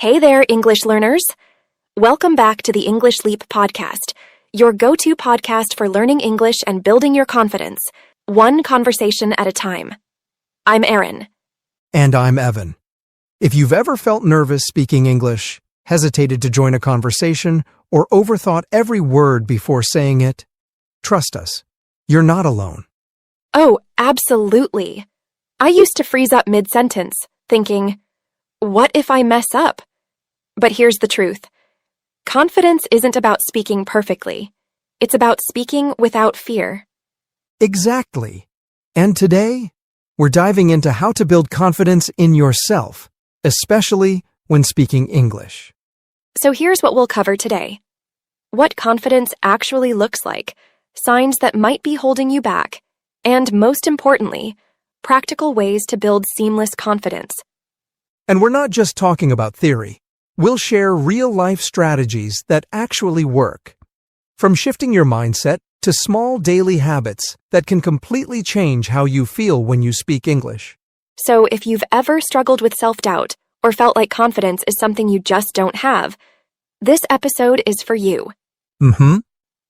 Hey there, English learners. Welcome back to the English Leap podcast, your go-to podcast for learning English and building your confidence, one conversation at a time. I'm Erin. And I'm Evan. If you've ever felt nervous speaking English, hesitated to join a conversation, or overthought every word before saying it, trust us, you're not alone. Oh, absolutely. I used to freeze up mid-sentence, thinking, what if I mess up? But here's the truth. Confidence isn't about speaking perfectly. It's about speaking without fear. Exactly. And today, we're diving into how to build confidence in yourself, especially when speaking English. So here's what we'll cover today. What confidence actually looks like, signs that might be holding you back, and most importantly, practical ways to build seamless confidence. And we're not just talking about theory. We'll share real-life strategies that actually work. From shifting your mindset to small daily habits that can completely change how you feel when you speak English. So if you've ever struggled with self-doubt or felt like confidence is something you just don't have, this episode is for you.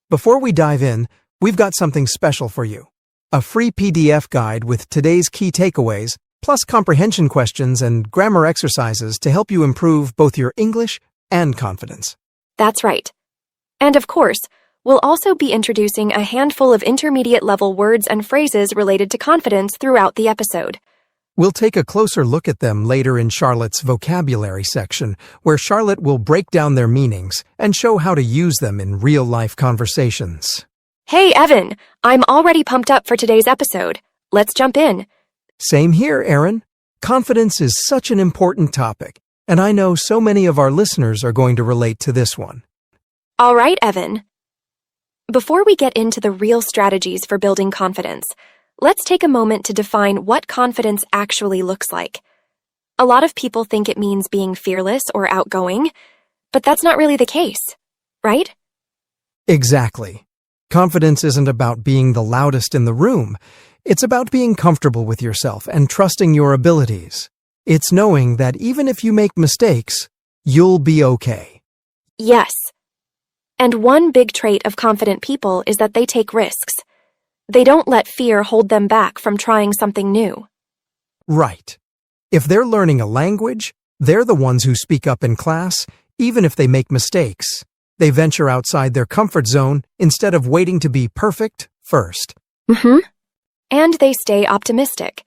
Before we dive in, we've got something special for you. A free PDF guide with today's key takeaways, plus comprehension questions and grammar exercises to help you improve both your English and confidence. That's right. And of course, we'll also be introducing a handful of intermediate-level words and phrases related to confidence throughout the episode. We'll take a closer look at them later in Charlotte's vocabulary section, where Charlotte will break down their meanings and show how to use them in real-life conversations. Hey, Evan, I'm already pumped up for today's episode. Let's jump in. Same here, Erin. Confidence is such an important topic, and I know so many of our listeners are going to relate to this one. All right, Evan. Before we get into the real strategies for building confidence, let's take a moment to define what confidence actually looks like. A lot of people think it means being fearless or outgoing, but that's not really the case, right? Exactly. Confidence isn't about being the loudest in the room. It's about being comfortable with yourself and trusting your abilities. It's knowing that even if you make mistakes, you'll be okay. Yes. And one big trait of confident people is that they take risks. They don't let fear hold them back from trying something new. Right. If they're learning a language, they're the ones who speak up in class, even if they make mistakes. They venture outside their comfort zone instead of waiting to be perfect first. And they stay optimistic,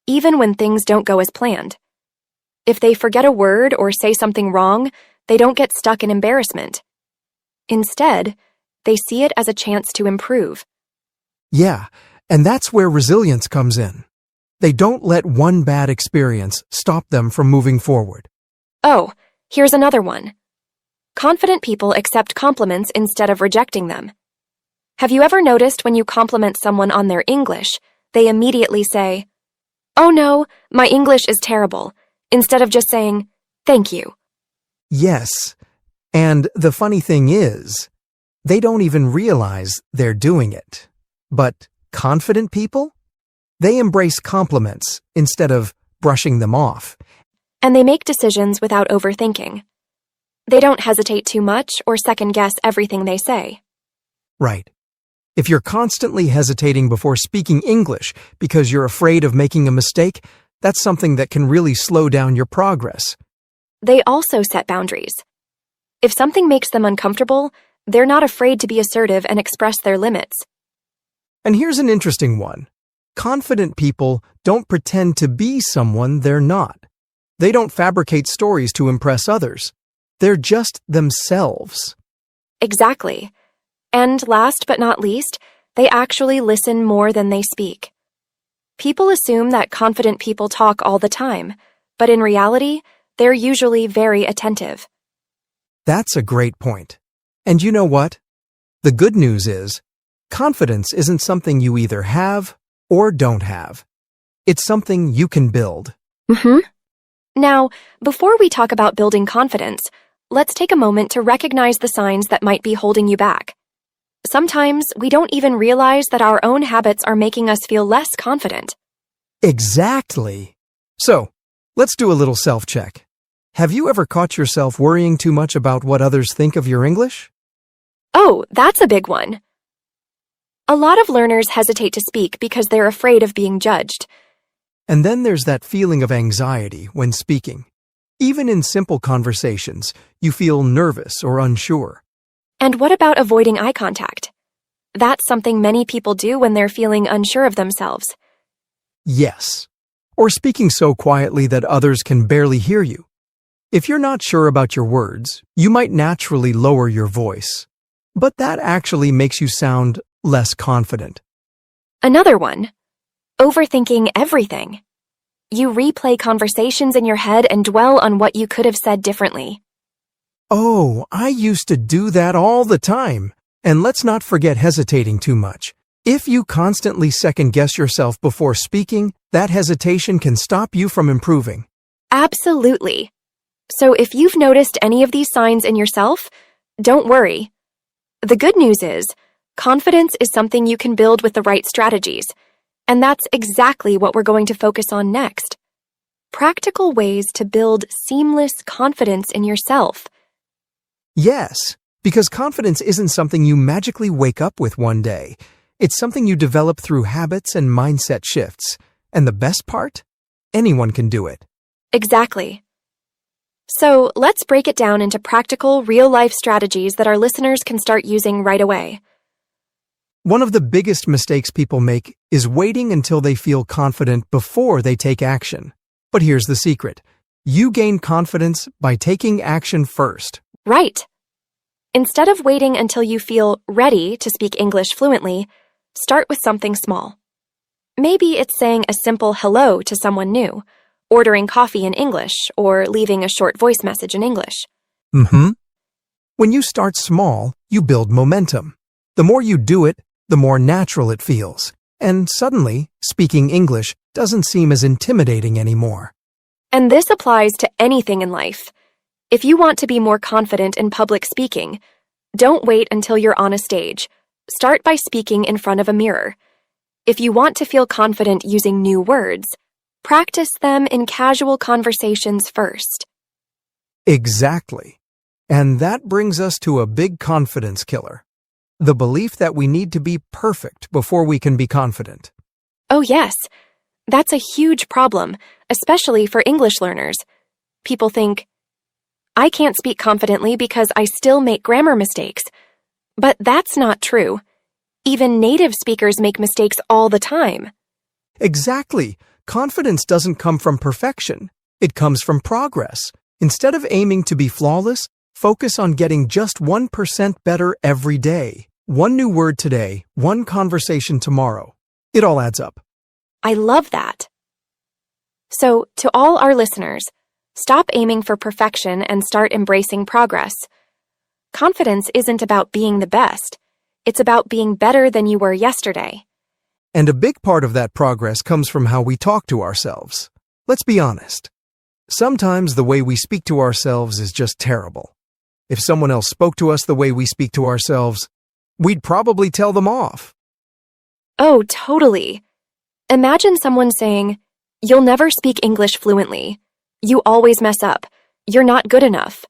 even when things don't go as planned. If they forget a word or say something wrong, they don't get stuck in embarrassment. Instead, they see it as a chance to improve. Yeah, and that's where resilience comes in. They don't let one bad experience stop them from moving forward. Oh, here's another one. Confident people accept compliments instead of rejecting them. Have you ever noticed when you compliment someone on their English, they immediately say, "Oh no, my English is terrible," instead of just saying, "Thank you." Yes, and the funny thing is, they don't even realize they're doing it. But confident people? They embrace compliments instead of brushing them off. And they make decisions without overthinking. They don't hesitate too much or second-guess everything they say. Right. If you're constantly hesitating before speaking English because you're afraid of making a mistake, that's something that can really slow down your progress. They also set boundaries. If something makes them uncomfortable, they're not afraid to be assertive and express their limits. And here's an interesting one. Confident people don't pretend to be someone they're not. They don't fabricate stories to impress others. They're just themselves. Exactly. And last but not least, they actually listen more than they speak. People assume that confident people talk all the time, but in reality, they're usually very attentive. That's a great point. And you know what? The good news is, confidence isn't something you either have or don't have. It's something you can build. Now, before we talk about building confidence, let's take a moment to recognize the signs that might be holding you back. Sometimes we don't even realize that our own habits are making us feel less confident. Exactly. So, let's do a little self-check. Have you ever caught yourself worrying too much about what others think of your English? Oh, that's a big one. A lot of learners hesitate to speak because they're afraid of being judged. And then there's that feeling of anxiety when speaking. Even in simple conversations, you feel nervous or unsure. And what about avoiding eye contact? That's something many people do when they're feeling unsure of themselves. Yes. Or speaking so quietly that others can barely hear you. If you're not sure about your words, you might naturally lower your voice. But that actually makes you sound less confident. Another one, overthinking everything. You replay conversations in your head and dwell on what you could have said differently. Oh, I used to do that all the time. And let's not forget hesitating too much. If you constantly second-guess yourself before speaking, that hesitation can stop you from improving. Absolutely. So if you've noticed any of these signs in yourself, don't worry. The good news is, confidence is something you can build with the right strategies, and that's exactly what we're going to focus on next. Practical ways to build seamless confidence in yourself. Yes, because confidence isn't something you magically wake up with one day. It's something you develop through habits and mindset shifts. And the best part? Anyone can do it. Exactly. So let's break it down into practical, real-life strategies that our listeners can start using right away. One of the biggest mistakes people make is waiting until they feel confident before they take action. But here's the secret. You gain confidence by taking action first. Right. Instead of waiting until you feel ready to speak English fluently, start with something small. Maybe it's saying a simple hello to someone new, ordering coffee in English, or leaving a short voice message in English. When you start small, you build momentum. The more you do it, the more natural it feels. And suddenly, speaking English doesn't seem as intimidating anymore. And this applies to anything in life. If you want to be more confident in public speaking, don't wait until you're on a stage. Start by speaking in front of a mirror. If you want to feel confident using new words, practice them in casual conversations first. Exactly. And that brings us to a big confidence killer. The belief that we need to be perfect before we can be confident. Oh yes, that's a huge problem, especially for English learners. People think, I can't speak confidently because I still make grammar mistakes. But that's not true. Even native speakers make mistakes all the time. Exactly. Confidence doesn't come from perfection. It comes from progress. Instead of aiming to be flawless, focus on getting just 1% better every day. One new word today, one conversation tomorrow. It all adds up. I love that. So, to all our listeners, stop aiming for perfection and start embracing progress. Confidence isn't about being the best. It's about being better than you were yesterday. And a big part of that progress comes from how we talk to ourselves. Let's be honest. Sometimes the way we speak to ourselves is just terrible. If someone else spoke to us the way we speak to ourselves, we'd probably tell them off. Oh, totally. Imagine someone saying, "You'll never speak English fluently. You always mess up. You're not good enough."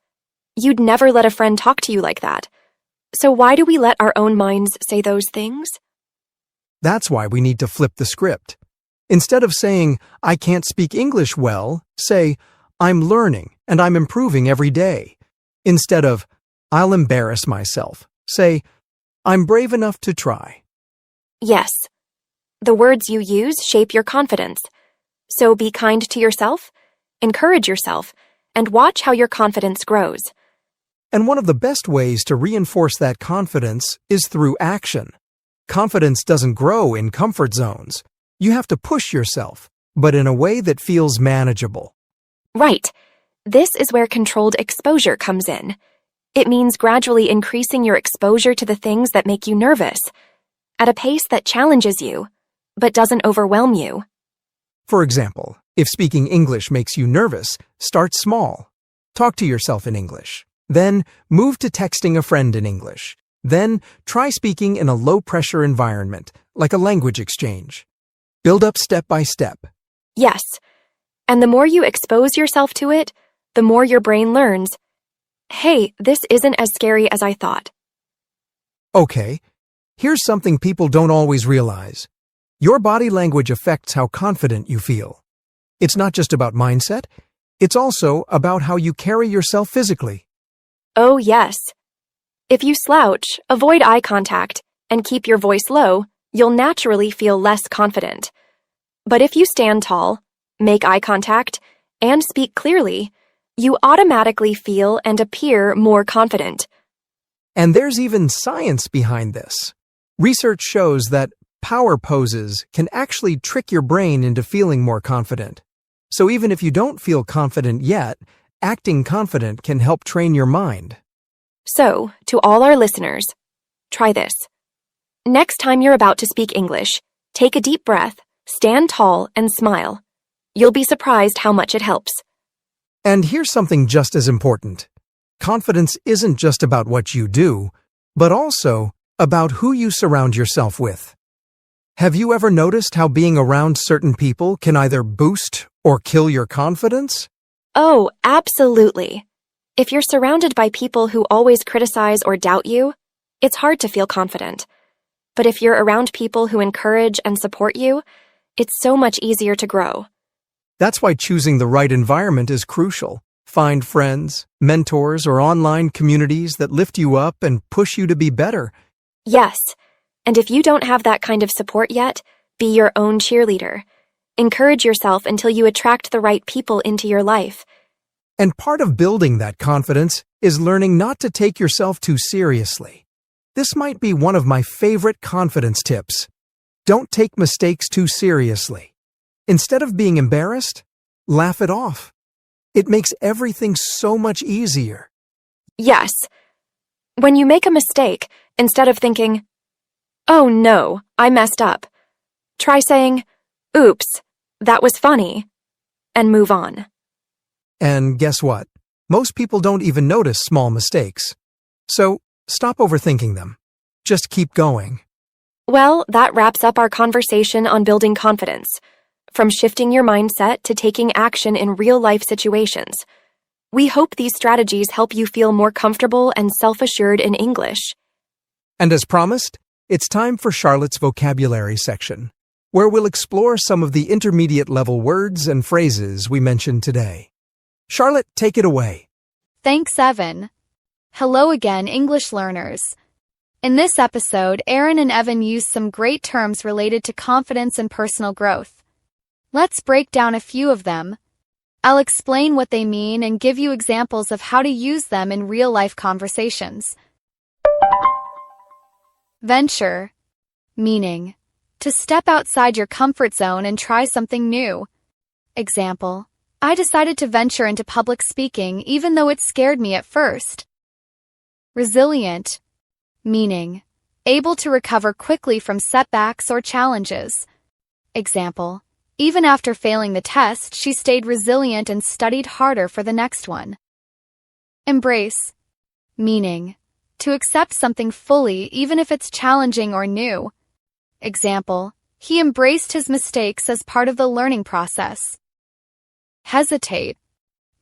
You'd never let a friend talk to you like that. So why do we let our own minds say those things? That's why we need to flip the script. Instead of saying, I can't speak English well, say, I'm learning and I'm improving every day. Instead of, I'll embarrass myself, say, I'm brave enough to try. Yes. The words you use shape your confidence. So be kind to yourself, encourage yourself, and watch how your confidence grows. And one of the best ways to reinforce that confidence is through action. Confidence doesn't grow in comfort zones. You have to push yourself, but in a way that feels manageable. Right. This is where controlled exposure comes in. It means gradually increasing your exposure to the things that make you nervous, at a pace that challenges you, but doesn't overwhelm you. For example, if speaking English makes you nervous, start small. Talk to yourself in English. Then move to texting a friend in English. Then try speaking in a low-pressure environment, like a language exchange. Build up step by step. Yes. And the more you expose yourself to it, the more your brain learns, hey, this isn't as scary as I thought. Okay, here's something people don't always realize. Your body language affects how confident you feel. It's not just about mindset, it's also about how you carry yourself physically. Oh, yes. If you slouch, avoid eye contact, and keep your voice low, you'll naturally feel less confident. But if you stand tall, make eye contact, and speak clearly, you automatically feel and appear more confident. And there's even science behind this. Research shows that power poses can actually trick your brain into feeling more confident. So even if you don't feel confident yet, acting confident can help train your mind. So, to all our listeners, try this. Next time you're about to speak English, take a deep breath, stand tall, and smile. You'll be surprised how much it helps. And here's something just as important. Confidence isn't just about what you do, but also about who you surround yourself with. Have you ever noticed how being around certain people can either boost or kill your confidence? Oh, absolutely. If you're surrounded by people who always criticize or doubt you, it's hard to feel confident. But if you're around people who encourage and support you, it's so much easier to grow. That's why choosing the right environment is crucial. Find friends, mentors, or online communities that lift you up and push you to be better. Yes, and if you don't have that kind of support yet, be your own cheerleader. Encourage yourself until you attract the right people into your life. And part of building that confidence is learning not to take yourself too seriously. This might be one of my favorite confidence tips. Don't take mistakes too seriously. Instead of being embarrassed, laugh it off. It makes everything so much easier. Yes. When you make a mistake, instead of thinking, oh no, I messed up, try saying, oops, that was funny, and move on. And guess what? Most people don't even notice small mistakes. So stop overthinking them. Just keep going. Well, that wraps up our conversation on building confidence. From shifting your mindset to taking action in real-life situations. We hope these strategies help you feel more comfortable and self-assured in English. And as promised, it's time for Charlotte's vocabulary section, where we'll explore some of the intermediate-level words and phrases we mentioned today. Charlotte, take it away. Thanks, Evan. Hello again, English learners. In this episode, Aaron and Evan used some great terms related to confidence and personal growth. Let's break down a few of them. I'll explain what they mean and give you examples of how to use them in real-life conversations. Venture, meaning to step outside your comfort zone and try something new. Example, I decided to venture into public speaking even though it scared me at first. Resilient, meaning able to recover quickly from setbacks or challenges. Example, even after failing the test, she stayed resilient and studied harder for the next one. Embrace, meaning to accept something fully even if it's challenging or new. Example, he embraced his mistakes as part of the learning process. Hesitate,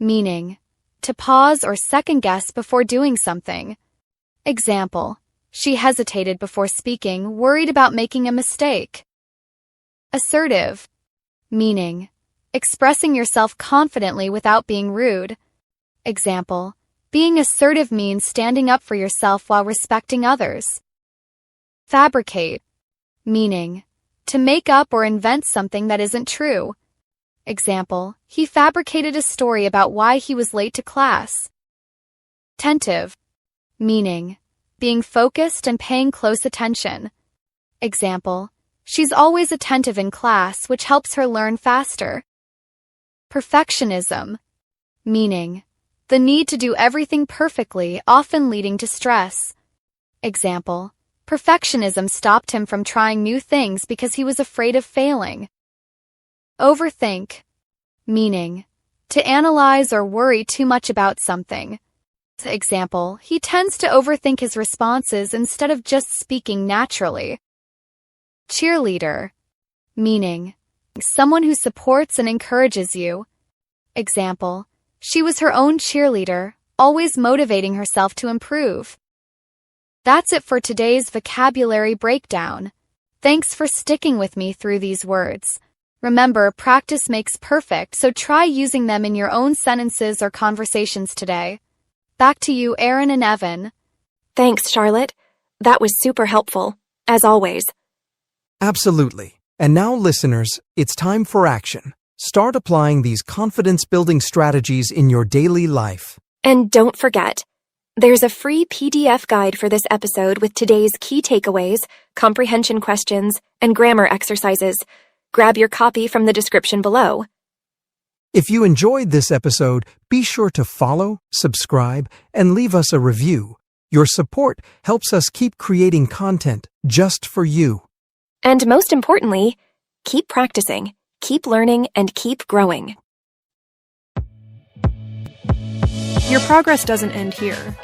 meaning to pause or second-guess before doing something. Example, she hesitated before speaking, worried about making a mistake. Assertive, meaning expressing yourself confidently without being rude. Example, being assertive means standing up for yourself while respecting others. Fabricate, meaning to make up or invent something that isn't true. Example, he fabricated a story about why he was late to class. Attentive, meaning being focused and paying close attention. Example, she's always attentive in class, which helps her learn faster. Perfectionism, meaning the need to do everything perfectly, often leading to stress. Example, perfectionism stopped him from trying new things because he was afraid of failing. Overthink, meaning to analyze or worry too much about something. Example, he tends to overthink his responses instead of just speaking naturally. Cheerleader, meaning someone who supports and encourages you. Example, She was her own cheerleader, always motivating herself to improve. That's it for today's vocabulary breakdown. Thanks for sticking with me through these words. Remember, practice makes perfect, so try using them in your own sentences or conversations today. Back to you, Erin and Evan. Thanks, Charlotte. That was super helpful, as always. Absolutely. And now, listeners, it's time for action. Start applying these confidence-building strategies in your daily life. And don't forget, there's a free PDF guide for this episode with today's key takeaways, comprehension questions, and grammar exercises. Grab your copy from the description below. If you enjoyed this episode, be sure to follow, subscribe, and leave us a review. Your support helps us keep creating content just for you. And most importantly, keep practicing, keep learning, and keep growing. Your progress doesn't end here.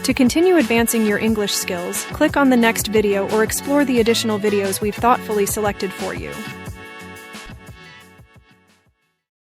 To continue advancing your English skills, click on the next video or explore the additional videos we've thoughtfully selected for you.